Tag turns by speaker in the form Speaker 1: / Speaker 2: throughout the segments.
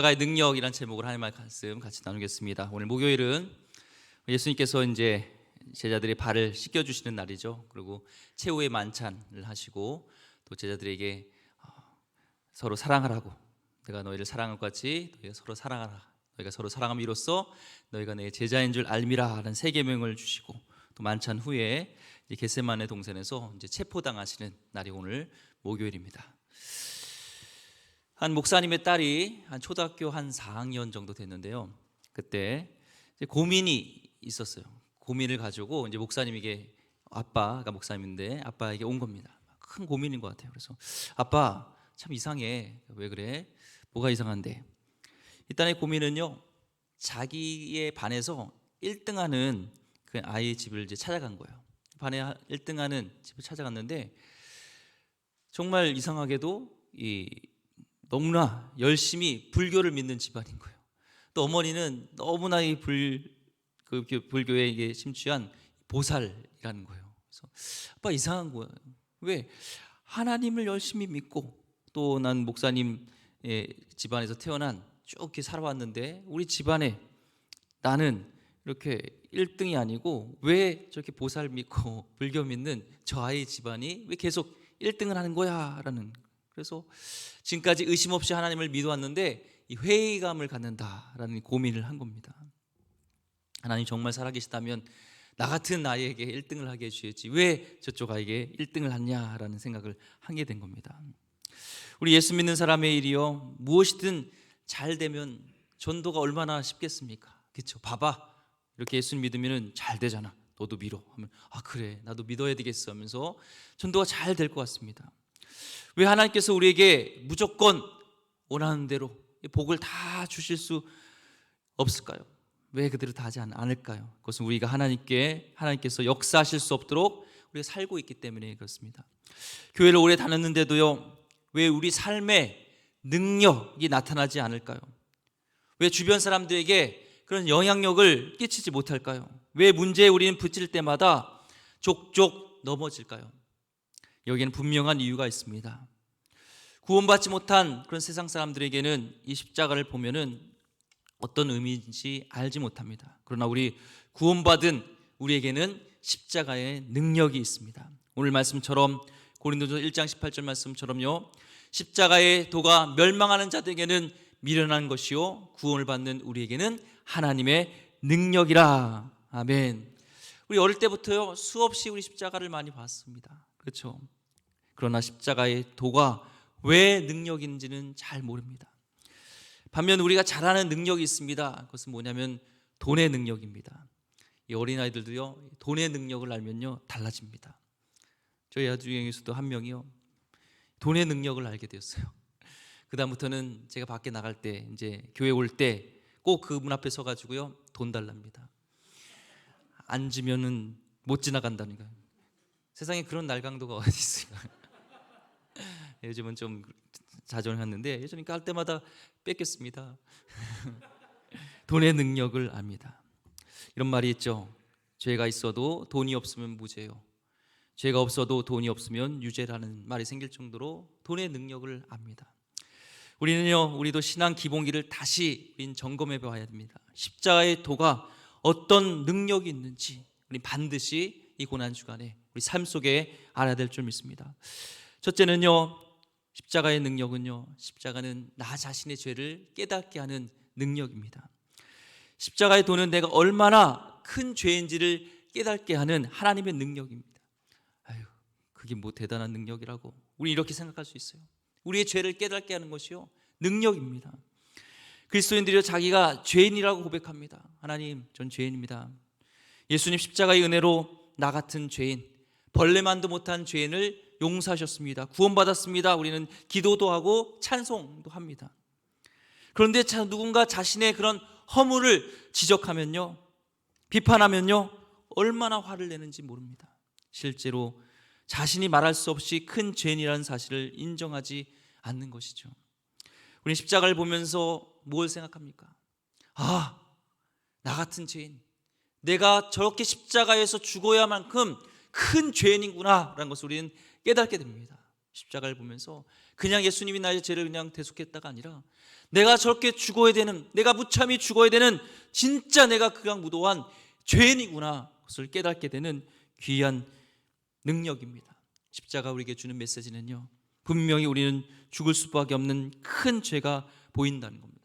Speaker 1: 십자가의 능력이란 제목으로 하나님의 말씀 같이 나누겠습니다. 오늘 목요일은 예수님께서 이제 제자들의 발을 씻겨 주시는 날이죠. 그리고 최후의 만찬을 하시고 또 제자들에게 서로 사랑하라고, 내가 너희를 사랑한 것 같이 너희가 서로 사랑하라, 너희가 서로 사랑함으로써 너희가 내 제자인 줄 알미라 하는 세 계명을 주시고, 또 만찬 후에 겟세마네 동산에서 이제 체포당하시는 날이 오늘 목요일입니다. 한 목사님의 딸이 한 초등학교 한 4학년 정도 됐는데요. 그때 이제 고민이 있었어요. 고민을 가지고 이제 목사님에게, 아빠가 목사님인데 아빠에게 온 겁니다. 큰 고민인 것 같아요. 그래서 아빠 참 이상해. 왜 그래? 뭐가 이상한데? 이 딸의 고민은요, 자기의 반에서 1등하는 그 아이의 집을 이제 찾아간 거예요. 반에 1등하는 집을 찾아갔는데 정말 이상하게도 너무나 열심히 불교를 믿는 집안인 거예요. 또 어머니는 너무나 불교에 이게 심취한 보살이라는 거예요. 그래서 아빠 이상한 거예요. 왜? 하나님을 열심히 믿고 또 난 목사님의 집안에서 태어난 쭉 이렇게 살아왔는데 우리 집안에 나는 이렇게 1등이 아니고 왜 저렇게 보살 믿고 불교 믿는 저 아이 집안이 왜 계속 1등을 하는 거야? 라는, 그래서 지금까지 의심 없이 하나님을 믿어왔는데 이 회의감을 갖는다라는 고민을 한 겁니다. 하나님 정말 살아계시다면 나 같은 아이에게 1등을 하게 해주셔야지 왜 저쪽 아이에게 1등을 하냐라는 생각을 하게 된 겁니다. 우리 예수 믿는 사람의 일이요, 무엇이든 잘 되면 전도가 얼마나 쉽겠습니까? 그렇죠? 봐봐, 이렇게 예수 믿으면 잘 되잖아, 너도 믿어 하면 아 그래 나도 믿어야 되겠어 하면서 전도가 잘 될 것 같습니다. 왜 하나님께서 우리에게 무조건 원하는 대로 복을 다 주실 수 없을까요? 왜 그대로 다 하지 않을까요? 그것은 우리가 하나님께서 역사하실 수 없도록 우리가 살고 있기 때문에 그렇습니다. 교회를 오래 다녔는데도요, 왜 우리 삶에 능력이 나타나지 않을까요? 왜 주변 사람들에게 그런 영향력을 끼치지 못할까요? 왜 문제에 우리는 부딪힐 때마다 족족 넘어질까요? 여기에는 분명한 이유가 있습니다. 구원받지 못한 그런 세상 사람들에게는 이 십자가를 보면은 어떤 의미인지 알지 못합니다. 그러나 우리 구원받은 우리에게는 십자가의 능력이 있습니다. 오늘 말씀처럼 고린도전서 1장 18절 말씀처럼요, 십자가의 도가 멸망하는 자들에게는 미련한 것이요 구원을 받는 우리에게는 하나님의 능력이라. 아멘. 우리 어릴 때부터요 수없이 우리 십자가를 많이 봤습니다. 그렇죠? 그러나 십자가의 도가 왜 능력인지는 잘 모릅니다. 반면 우리가 잘 아는 능력이 있습니다. 그것은 뭐냐면 돈의 능력입니다. 이 어린아이들도요 돈의 능력을 알면요 달라집니다. 저희 아들 중에서도 한 명이요 돈의 능력을 알게 되었어요. 그 다음부터는 제가 밖에 나갈 때, 이제 교회 올 때 꼭 그 문 앞에 서가지고요 돈 달랍니다. 안 주면은 못 지나간다는 거예요. 세상에 그런 날강도가 어디 있어요? 요즘은 좀 자정했는데 예전에 갈 때마다 뺏겼습니다. 돈의 능력을 압니다. 이런 말이 있죠. 죄가 있어도 돈이 없으면 무죄요, 죄가 없어도 돈이 없으면 유죄라는 말이 생길 정도로 돈의 능력을 압니다. 우리도 신앙 기본기를 다시 점검해 봐야 됩니다. 십자가의 도가 어떤 능력이 있는지 우리 반드시 이 고난주간에 우리 삶 속에 알아야 될 줄 믿습니다. 첫째는요, 십자가의 능력은요, 십자가는 나 자신의 죄를 깨닫게 하는 능력입니다. 십자가의 도는 내가 얼마나 큰 죄인지를 깨닫게 하는 하나님의 능력입니다. 아유, 그게 뭐 대단한 능력이라고 우리 이렇게 생각할 수 있어요. 우리의 죄를 깨닫게 하는 것이요 능력입니다. 그리스도인들이 자기가 죄인이라고 고백합니다. 하나님, 전 죄인입니다. 예수님 십자가의 은혜로 나 같은 죄인, 벌레만도 못한 죄인을 용서하셨습니다. 구원받았습니다. 우리는 기도도 하고 찬송도 합니다. 그런데 누군가 자신의 그런 허물을 지적하면요, 비판하면요, 얼마나 화를 내는지 모릅니다. 실제로 자신이 말할 수 없이 큰 죄인이라는 사실을 인정하지 않는 것이죠. 우리는 십자가를 보면서 뭘 생각합니까? 아, 나 같은 죄인, 내가 저렇게 십자가에서 죽어야만큼 큰 죄인이구나 라는 것을 우리는 깨닫게 됩니다. 십자가를 보면서 그냥 예수님이 나의 죄를 그냥 대속했다가 아니라 내가 저렇게 죽어야 되는, 내가 무참히 죽어야 되는 진짜 내가 극악무도한 죄인이구나, 그것을 깨닫게 되는 귀한 능력입니다. 십자가 우리에게 주는 메시지는요, 분명히 우리는 죽을 수밖에 없는 큰 죄가 보인다는 겁니다.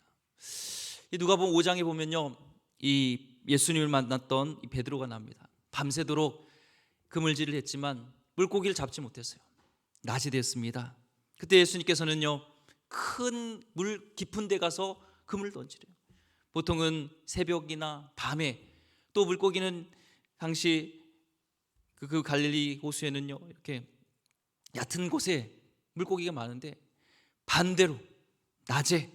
Speaker 1: 누가복음 5장에 보면요, 이 예수님을 만났던 이 베드로가 나옵니다. 밤새도록 그물질을 했지만 물고기를 잡지 못했어요. 낮이 됐습니다. 그때 예수님께서는요, 큰 물 깊은 데 가서 그물을 던지래요. 보통은 새벽이나 밤에, 또 물고기는 당시 그 갈릴리 호수에는요, 이렇게 얕은 곳에 물고기가 많은데 반대로 낮에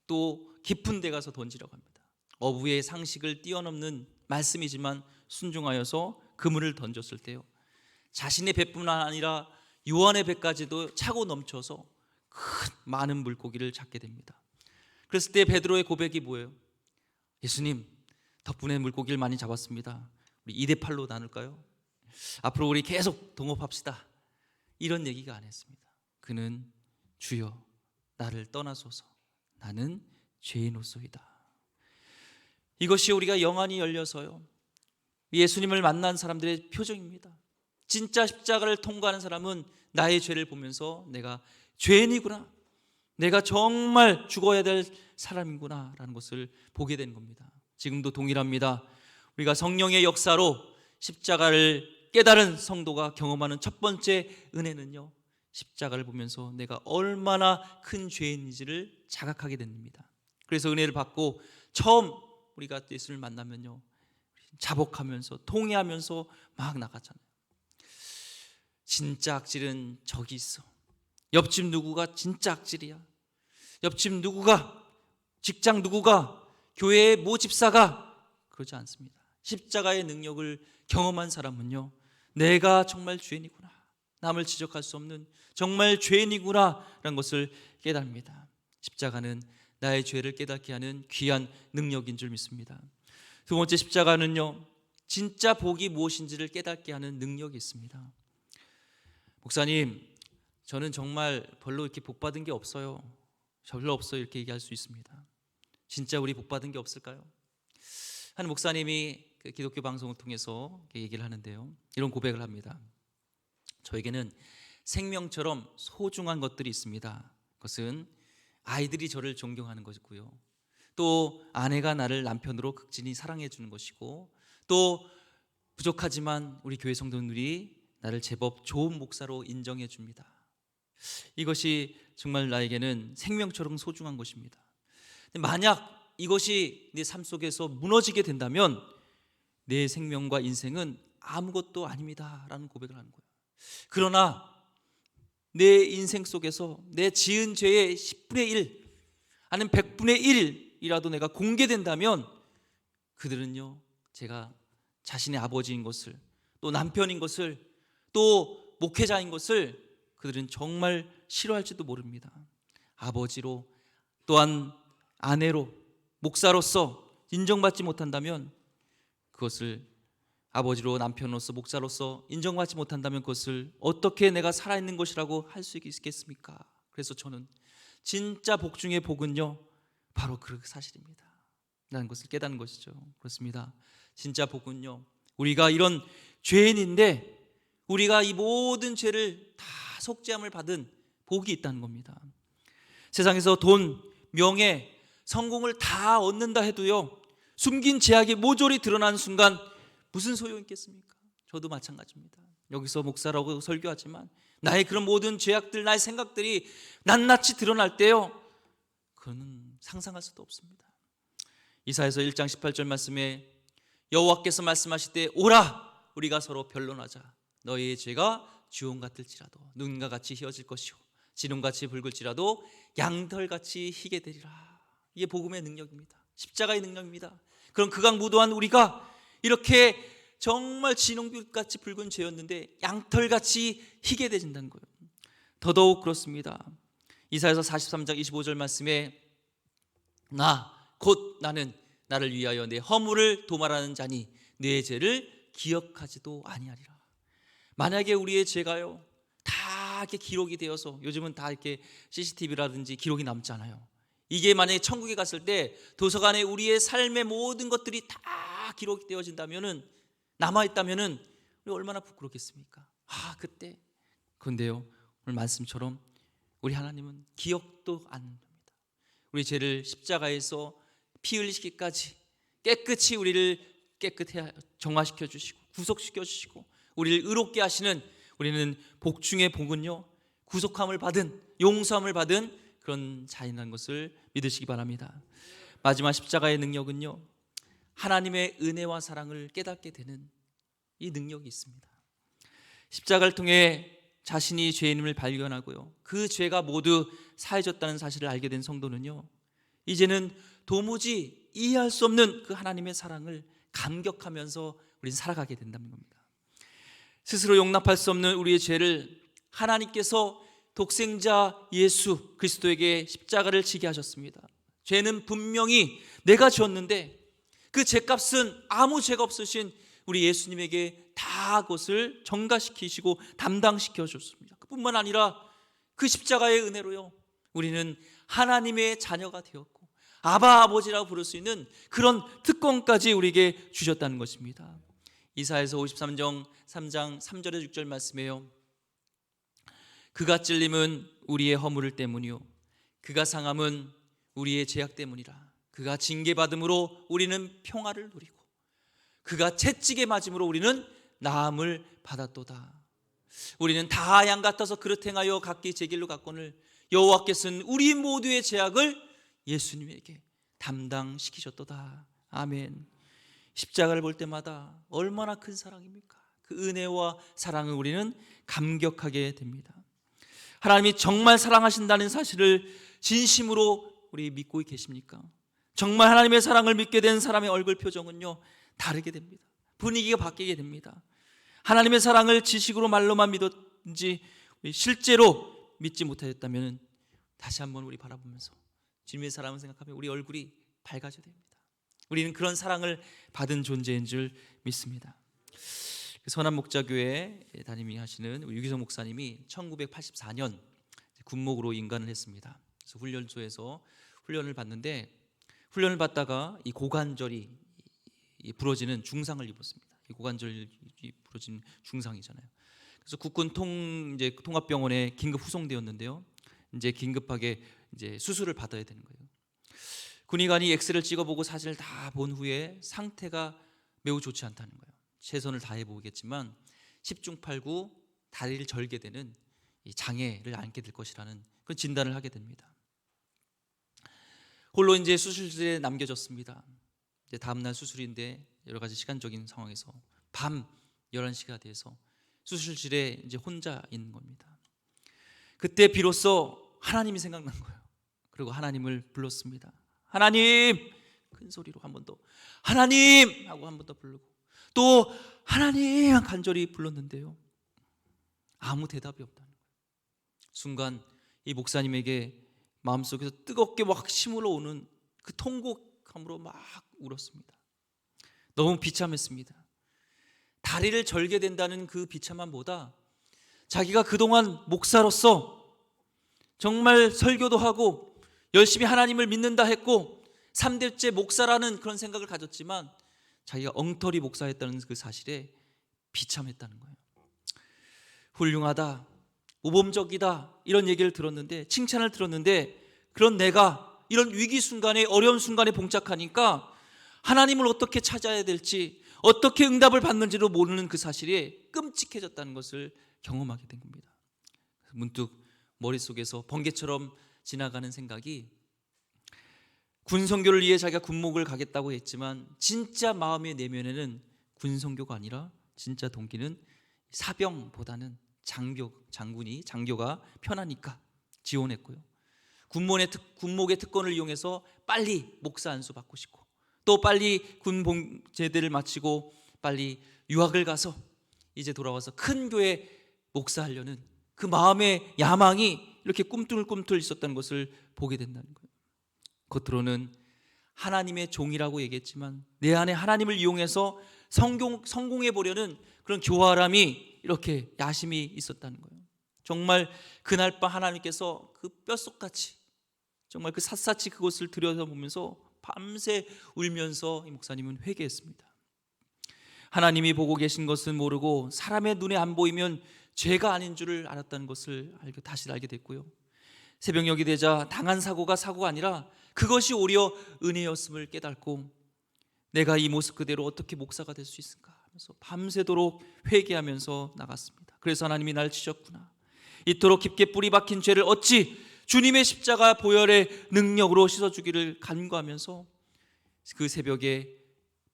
Speaker 1: 또 깊은 데 가서 던지라고 합니다. 어부의 상식을 뛰어넘는 말씀이지만 순종하여서 그물을 던졌을 때요, 자신의 배뿐 아니라 요한의 배까지도 차고 넘쳐서 큰 많은 물고기를 잡게 됩니다. 그랬을 때 베드로의 고백이 뭐예요? 예수님, 덕분에 물고기를 많이 잡았습니다. 우리 2대8로 나눌까요? 앞으로 우리 계속 동업합시다, 이런 얘기가 안 했습니다. 그는 주여 나를 떠나소서, 나는 죄인으로소이다. 이것이 우리가 영안이 열려서요, 예수님을 만난 사람들의 표정입니다. 진짜 십자가를 통과하는 사람은 나의 죄를 보면서 내가 죄인이구나, 내가 정말 죽어야 될 사람이구나 라는 것을 보게 되는 겁니다. 지금도 동일합니다. 우리가 성령의 역사로 십자가를 깨달은 성도가 경험하는 첫 번째 은혜는요, 십자가를 보면서 내가 얼마나 큰 죄인인지를 자각하게 됩니다. 그래서 은혜를 받고 처음 우리가 예수를 만나면요, 자복하면서 통회하면서 막 나가잖아요. 진짜 악질은 저기 있어. 옆집 누구가 진짜 악질이야. 옆집 누구가, 직장 누구가, 교회의 모 집사가, 그러지 않습니다. 십자가의 능력을 경험한 사람은요, 내가 정말 죄인이구나, 남을 지적할 수 없는 정말 죄인이구나 라는 것을 깨닫습니다. 십자가는 나의 죄를 깨닫게 하는 귀한 능력인 줄 믿습니다. 두 번째, 십자가는요, 진짜 복이 무엇인지를 깨닫게 하는 능력이 있습니다. 목사님, 저는 정말 별로 이렇게 복 받은 게 없어요. 별로 없어요, 이렇게 얘기할 수 있습니다. 진짜 우리 복 받은 게 없을까요? 한 목사님이 기독교 방송을 통해서 얘기를 하는데요, 이런 고백을 합니다. 저에게는 생명처럼 소중한 것들이 있습니다. 그것은 아이들이 저를 존경하는 것이고요, 또 아내가 나를 남편으로 극진히 사랑해 주는 것이고, 또 부족하지만 우리 교회 성도들이 나를 제법 좋은 목사로 인정해 줍니다. 이것이 정말 나에게는 생명처럼 소중한 것입니다. 만약 이것이 내 삶 속에서 무너지게 된다면 내 생명과 인생은 아무것도 아닙니다 라는 고백을 하는 거예요. 그러나 내 인생 속에서 내 지은 죄의 10분의 1 아니면 100분의 1이라도 내가 공개된다면 그들은요, 제가 자신의 아버지인 것을, 또 남편인 것을, 또 목회자인 것을 그들은 정말 싫어할지도 모릅니다. 아버지로, 또한 아내로, 목사로서 인정받지 못한다면, 그것을 아버지로, 남편으로서, 목사로서 인정받지 못한다면 그것을 어떻게 내가 살아있는 것이라고 할 수 있겠습니까? 그래서 저는 진짜 복 중의 복은요, 바로 그 사실입니다 라는 것을 깨닫는 것이죠. 그렇습니다. 진짜 복은요, 우리가 이런 죄인인데 우리가 이 모든 죄를 다 속죄함을 받은 복이 있다는 겁니다. 세상에서 돈, 명예, 성공을 다 얻는다 해도요, 숨긴 죄악이 모조리 드러나는 순간 무슨 소용이 있겠습니까? 저도 마찬가지입니다. 여기서 목사라고 설교하지만 나의 그런 모든 죄악들, 나의 생각들이 낱낱이 드러날 때요, 그거는 상상할 수도 없습니다. 이사야서 1장 18절 말씀에 여호와께서 말씀하실 때 오라, 우리가 서로 변론하자. 너희의 죄가 주홍 같을지라도 눈과 같이 희어질 것이요 진홍같이 붉을지라도 양털같이 희게 되리라. 이게 복음의 능력입니다. 십자가의 능력입니다. 그런 극악무도한 우리가 이렇게 정말 진홍빛같이 붉은 죄였는데 양털같이 희게 되진다는 거예요. 더더욱 그렇습니다. 이사야서 43장 25절 말씀에 곧 나는 나를 위하여 내 허물을 도말하는 자니 내 죄를 기억하지도 아니하리라. 만약에 우리의 죄가요 다 이렇게 기록이 되어서, 요즘은 다 이렇게 CCTV라든지 기록이 남잖아요. 이게 만약에 천국에 갔을 때 도서관에 우리의 삶의 모든 것들이 다 기록되어진다면은, 남아있다면은 우리 얼마나 부끄럽겠습니까? 그때. 그런데요, 오늘 말씀처럼 우리 하나님은 기억도 안 합니다. 우리 죄를 십자가에서 피 흘리시기까지 깨끗이 우리를 깨끗해 정화시켜 주시고 구속시켜 주시고 우리를 의롭게 하시는, 우리는 복 중의 복은요, 구속함을 받은, 용서함을 받은 그런 자인한 것을 믿으시기 바랍니다. 마지막 십자가의 능력은요, 하나님의 은혜와 사랑을 깨닫게 되는 이 능력이 있습니다. 십자가를 통해 자신이 죄인임을 발견하고요, 그 죄가 모두 사해졌다는 사실을 알게 된 성도는요, 이제는 도무지 이해할 수 없는 그 하나님의 사랑을 감격하면서 우리는 살아가게 된다는 겁니다. 스스로 용납할 수 없는 우리의 죄를 하나님께서 독생자 예수 그리스도에게 십자가를 지게 하셨습니다. 죄는 분명히 내가 지었는데 그 죄값은 아무 죄가 없으신 우리 예수님에게 다 그것을 전가시키시고 담당시켜 줬습니다. 그뿐만 아니라 그 십자가의 은혜로요, 우리는 하나님의 자녀가 되었고 아바 아버지라고 부를 수 있는 그런 특권까지 우리에게 주셨다는 것입니다. 이사야서 53장 3절에 6절 말씀이에요. 그가 찔림은 우리의 허물 때문이요 그가 상함은 우리의 죄악 때문이라. 그가 징계받음으로 우리는 평화를 누리고 그가 채찍에 맞음으로 우리는 나음을 받았도다. 우리는 다 양 같아서 그릇 행하여 각기 제 길로 갔거늘 여호와께서는 우리 모두의 죄악을 예수님에게 담당시키셨도다. 아멘. 십자가를 볼 때마다 얼마나 큰 사랑입니까? 그 은혜와 사랑을 우리는 감격하게 됩니다. 하나님이 정말 사랑하신다는 사실을 진심으로 우리 믿고 계십니까? 정말 하나님의 사랑을 믿게 된 사람의 얼굴 표정은요, 다르게 됩니다. 분위기가 바뀌게 됩니다. 하나님의 사랑을 지식으로 말로만 믿었는지 실제로 믿지 못하였다면 다시 한번 우리 바라보면서 주님의 사랑을 생각하면 우리 얼굴이 밝아져야 됩니다. 우리는 그런 사랑을 받은 존재인 줄 믿습니다. 선한목자교회 담임이 하시는 유기성 목사님이 1984년 군목으로 인간을 했습니다. 그래서 훈련소에서 훈련을 받는데, 훈련을 받다가 이 고관절이 부러지는 중상을 입었습니다. 이 고관절이 부러진 중상이잖아요. 그래서 국군 통합병원에 긴급 후송되었는데요, 이제 긴급하게 이제 수술을 받아야 되는 거예요. 군의관이 엑스를 찍어보고 사진을 다 본 후에 상태가 매우 좋지 않다는 거예요. 최선을 다해 보겠지만 10중 8구 다리를 절게 되는 이 장애를 안게 될 것이라는 그런 진단을 하게 됩니다. 홀로 이제 수술실에 남겨졌습니다. 이제 다음 날 수술인데 여러 가지 시간적인 상황에서 밤 11시가 돼서 수술실에 이제 혼자 있는 겁니다. 그때 비로소 하나님이 생각난 거예요. 그리고 하나님을 불렀습니다. 하나님! 큰 소리로 한 번 더 하나님! 하고 한 번 더 부르고 또 하나님! 간절히 불렀는데요, 아무 대답이 없다는 거예요. 순간 이 목사님에게 마음속에서 뜨겁게 막 심으러 오는 그 통곡함으로 막 울었습니다. 너무 비참했습니다. 다리를 절게 된다는 그 비참함보다 자기가 그동안 목사로서 정말 설교도 하고 열심히 하나님을 믿는다 했고 3대째 목사라는 그런 생각을 가졌지만 자기가 엉터리 목사했다는 그 사실에 비참했다는 거예요. 훌륭하다, 모범적이다 이런 얘기를 들었는데, 칭찬을 들었는데, 그런 내가 이런 위기 순간에, 어려운 순간에 봉착하니까 하나님을 어떻게 찾아야 될지, 어떻게 응답을 받는지도 모르는 그 사실에 끔찍해졌다는 것을 경험하게 된 겁니다. 문득 머릿속에서 번개처럼 지나가는 생각이, 군선교를 위해 자기가 군목을 가겠다고 했지만 진짜 마음의 내면에는 군선교가 아니라 진짜 동기는 사병보다는 장교가 편하니까 지원했고요. 군목의 특권을 이용해서 빨리 목사 안수 받고 싶고, 또 빨리 군 제대를 마치고 빨리 유학을 가서 이제 돌아와서 큰 교회 목사하려는 그 마음의 야망이 이렇게 꿈틀꿈틀 있었다는 것을 보게 된다는 거예요. 겉으로는 하나님의 종이라고 얘기했지만 내 안에 하나님을 이용해서 성공해 보려는 그런 교활함이, 이렇게 야심이 있었다는 거예요. 정말 그날 밤 하나님께서 그 뼛속같이 정말 그 샅샅이 그것을 들여다보면서 밤새 울면서 이 목사님은 회개했습니다. 하나님이 보고 계신 것은 모르고 사람의 눈에 안 보이면 죄가 아닌 줄을 알았다는 것을 다시 알게 됐고요. 새벽녘이 되자 당한 사고가 사고가 아니라 그것이 오히려 은혜였음을 깨닫고 내가 이 모습 그대로 어떻게 목사가 될 수 있을까 하면서 밤새도록 회개하면서 나갔습니다. 그래서 하나님이 날 치셨구나, 이토록 깊게 뿌리 박힌 죄를 어찌 주님의 십자가 보혈의 능력으로 씻어주기를 간구하면서 그 새벽에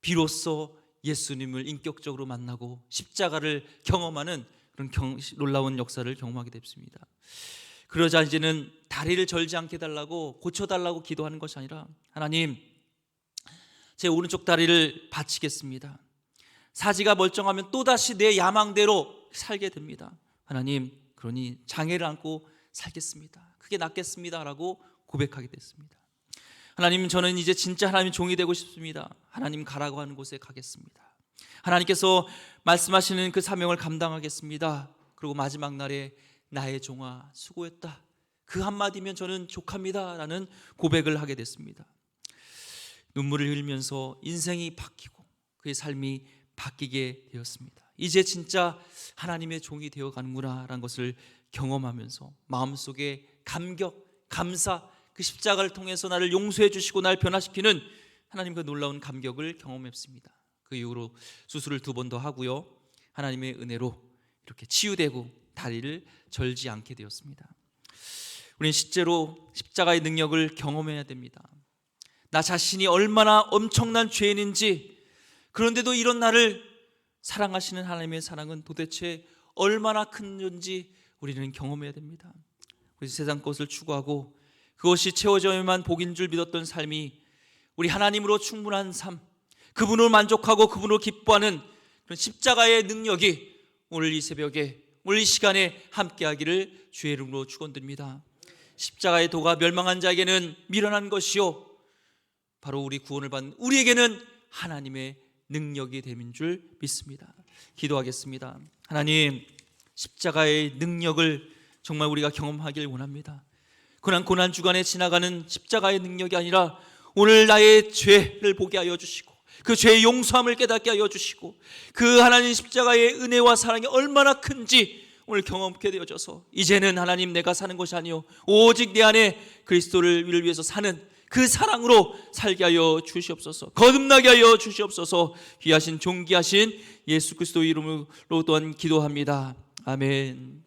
Speaker 1: 비로소 예수님을 인격적으로 만나고 십자가를 경험하는 그런 놀라운 역사를 경험하게 됐습니다. 그러자 이제는 다리를 절지 않게 해달라고, 고쳐달라고 기도하는 것이 아니라, 하나님, 제 오른쪽 다리를 바치겠습니다. 사지가 멀쩡하면 또다시 내 야망대로 살게 됩니다. 하나님, 그러니 장애를 안고 살겠습니다. 그게 낫겠습니다 라고 고백하게 됐습니다. 하나님, 저는 이제 진짜 하나님의 종이 되고 싶습니다. 하나님 가라고 하는 곳에 가겠습니다. 하나님께서 말씀하시는 그 사명을 감당하겠습니다. 그리고 마지막 날에 나의 종아 수고했다, 그 한마디면 저는 족합니다 라는 고백을 하게 됐습니다. 눈물을 흘리면서 인생이 바뀌고 그의 삶이 바뀌게 되었습니다. 이제 진짜 하나님의 종이 되어가는구나 라는 것을 경험하면서 마음속에 감격, 감사, 그 십자가를 통해서 나를 용서해 주시고 날 변화시키는 하나님의 놀라운 감격을 경험했습니다. 그 이후로 수술을 2번 더 하고요, 하나님의 은혜로 이렇게 치유되고 다리를 절지 않게 되었습니다. 우리는 실제로 십자가의 능력을 경험해야 됩니다. 나 자신이 얼마나 엄청난 죄인인지, 그런데도 이런 나를 사랑하시는 하나님의 사랑은 도대체 얼마나 큰 건지 우리는 경험해야 됩니다. 우리 세상 것을 추구하고 그것이 채워져야만 복인 줄 믿었던 삶이 우리 하나님으로 충분한 삶, 그분을 만족하고 그분을 기뻐하는 그런 십자가의 능력이 오늘 이 새벽에, 오늘 이 시간에 함께하기를 주의 이름으로 축원드립니다. 십자가의 도가 멸망한 자에게는 미련한 것이요, 바로 우리 구원을 받는 우리에게는 하나님의 능력이 됨인 줄 믿습니다. 기도하겠습니다. 하나님, 십자가의 능력을 정말 우리가 경험하길 원합니다. 고난 주간에 지나가는 십자가의 능력이 아니라 오늘 나의 죄를 보게 하여 주시고 그 죄의 용서함을 깨닫게 하여 주시고 그 하나님 십자가의 은혜와 사랑이 얼마나 큰지 오늘 경험하게 되어져서 이제는 하나님 내가 사는 것이 아니요 오직 내 안에 그리스도를 위해서 사는 그 사랑으로 살게 하여 주시옵소서. 거듭나게 하여 주시옵소서. 귀하신 존귀하신 예수 그리스도 이름으로 또한 기도합니다. 아멘.